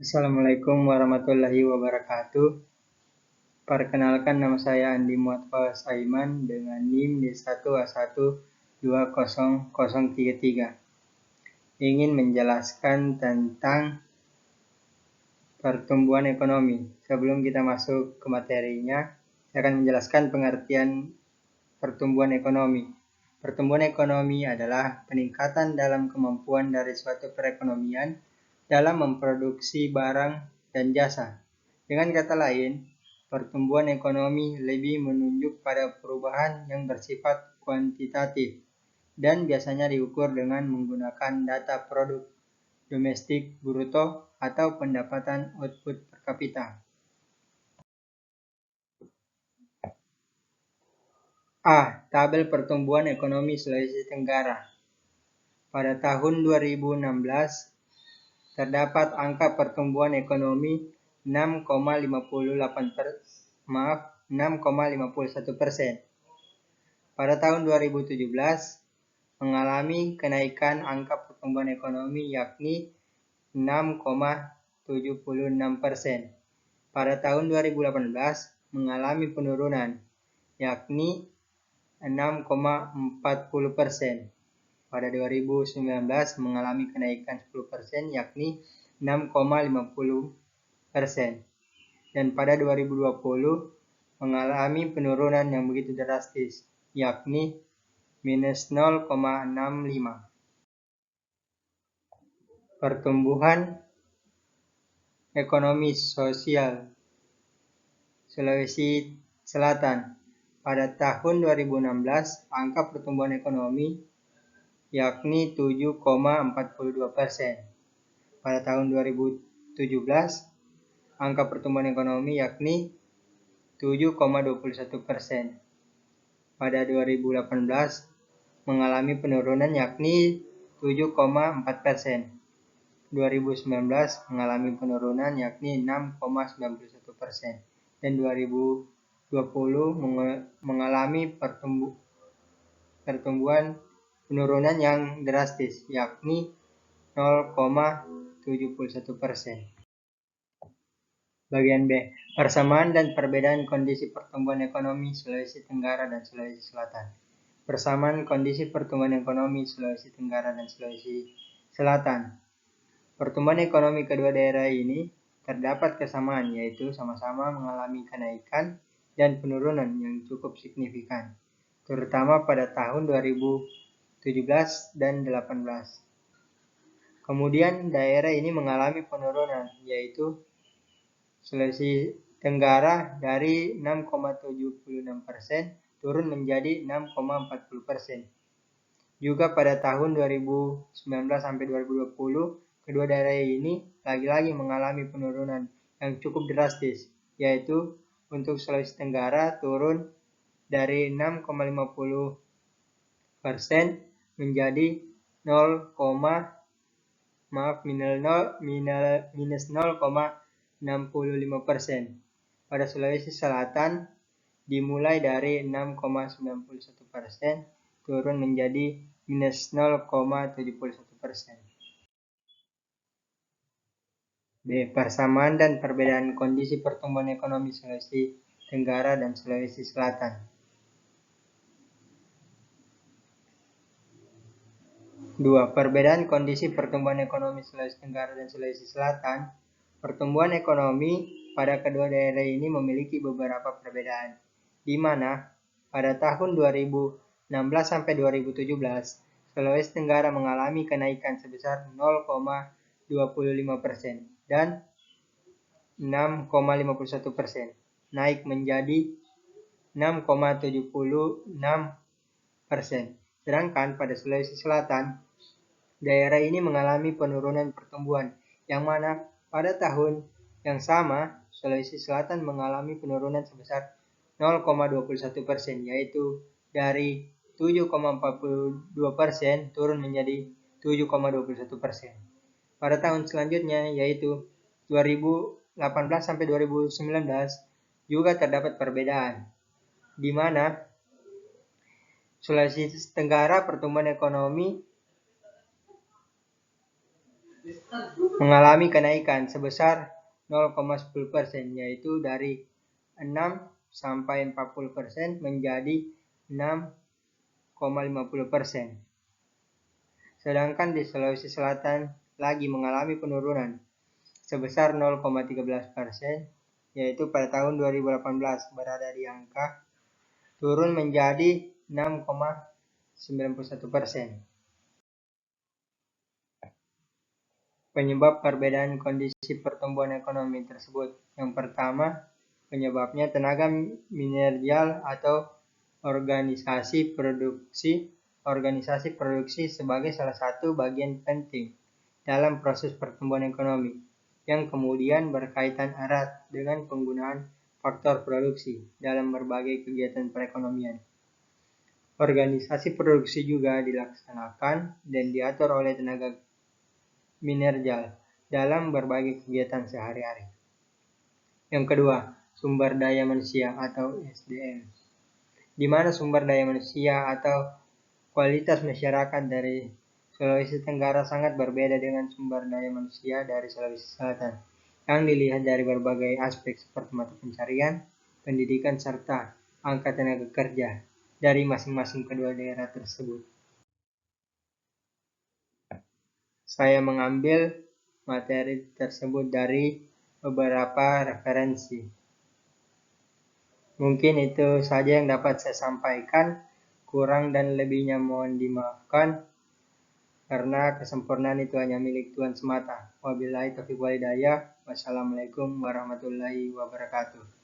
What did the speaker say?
Assalamualaikum warahmatullahi wabarakatuh. Perkenalkan, nama saya Andi Muatfa Saiman dengan NIM D1A1200033. Ingin menjelaskan tentang pertumbuhan ekonomi. Sebelum kita masuk ke materinya, saya akan menjelaskan pengertian pertumbuhan ekonomi. Pertumbuhan ekonomi adalah peningkatan dalam kemampuan dari suatu perekonomian dalam memproduksi barang dan jasa. Dengan kata lain, pertumbuhan ekonomi lebih menunjuk pada perubahan yang bersifat kuantitatif dan biasanya diukur dengan menggunakan data produk domestik bruto atau pendapatan output per kapita. Tabel pertumbuhan ekonomi Sulawesi Tenggara. Pada tahun 2016, terdapat angka pertumbuhan ekonomi 6,51%. Pada tahun 2017 mengalami kenaikan angka pertumbuhan ekonomi yakni 6,76%. Pada tahun 2018 mengalami penurunan yakni 6,40%. Pada 2019 mengalami kenaikan 10% yakni 6,50%. Dan pada 2020 mengalami penurunan yang begitu drastis yakni minus 0,65. Pertumbuhan ekonomi sosial Sulawesi Selatan. Pada tahun 2016 angka pertumbuhan ekonomi yakni 7,42%. Pada tahun 2017 angka pertumbuhan ekonomi yakni 7,21%. Pada 2018 mengalami penurunan yakni 7,4%. 2019 mengalami penurunan yakni 6,91%. Dan 2020 mengalami pertumbuhan penurunan yang drastis yakni 0,71%. Bagian B. Persamaan dan perbedaan kondisi pertumbuhan ekonomi Sulawesi Tenggara dan Sulawesi Selatan. Persamaan kondisi pertumbuhan ekonomi Sulawesi Tenggara dan Sulawesi Selatan. Pertumbuhan ekonomi kedua daerah ini terdapat kesamaan, yaitu sama-sama mengalami kenaikan dan penurunan yang cukup signifikan, terutama pada tahun 2017 dan 2018. Kemudian daerah ini mengalami penurunan, yaitu Sulawesi Tenggara dari 6,76% turun menjadi 6,40%. Juga pada tahun 2019 sampai 2020, kedua daerah ini lagi-lagi mengalami penurunan yang cukup drastis, yaitu untuk Sulawesi Tenggara turun dari 6,50% menjadi minus 0,65%. Pada Sulawesi Selatan dimulai dari 6,91% turun menjadi minus 0,71%. B. Persamaan dan perbedaan kondisi pertumbuhan ekonomi Sulawesi Tenggara dan Sulawesi Selatan. Dua. Perbedaan kondisi pertumbuhan ekonomi Sulawesi Tenggara dan Sulawesi Selatan. Pertumbuhan ekonomi pada kedua daerah ini memiliki beberapa perbedaan, di mana pada tahun 2016 sampai 2017, Sulawesi Tenggara mengalami kenaikan sebesar 0,25% dan 6,51%, naik menjadi 6,76%. Sedangkan pada Sulawesi Selatan, daerah ini mengalami penurunan pertumbuhan, yang mana pada tahun yang sama Sulawesi Selatan mengalami penurunan sebesar 0,21%, yaitu dari 7,42% turun menjadi 7,21%. Pada tahun selanjutnya, yaitu 2018 sampai 2019, juga terdapat perbedaan, di mana Sulawesi Tenggara pertumbuhan ekonomi mengalami kenaikan sebesar 0,10%, yaitu dari 6 sampai 40% menjadi 6,50%. Sedangkan di Sulawesi Selatan lagi mengalami penurunan sebesar 0,13%, yaitu pada tahun 2018 berada di angka turun menjadi 6,91%. Penyebab perbedaan kondisi pertumbuhan ekonomi tersebut. Yang pertama, penyebabnya tenaga mineral atau organisasi produksi sebagai salah satu bagian penting dalam proses pertumbuhan ekonomi, yang kemudian berkaitan erat dengan penggunaan faktor produksi dalam berbagai kegiatan perekonomian. Organisasi produksi juga dilaksanakan dan diatur oleh tenaga mineral dalam berbagai kegiatan sehari-hari. Yang kedua, sumber daya manusia atau SDM, di mana sumber daya manusia atau kualitas masyarakat dari Sulawesi Tenggara sangat berbeda dengan sumber daya manusia dari Sulawesi Selatan, yang dilihat dari berbagai aspek seperti mata pencarian, pendidikan, serta angka tenaga kerja dari masing-masing kedua daerah tersebut. Saya mengambil materi tersebut dari beberapa referensi. Mungkin itu saja yang dapat saya sampaikan. Kurang dan lebihnya mohon dimaafkan, karena kesempurnaan itu hanya milik Tuhan semata. Wabillahi taufiq wal hidayah. Wassalamualaikum warahmatullahi wabarakatuh.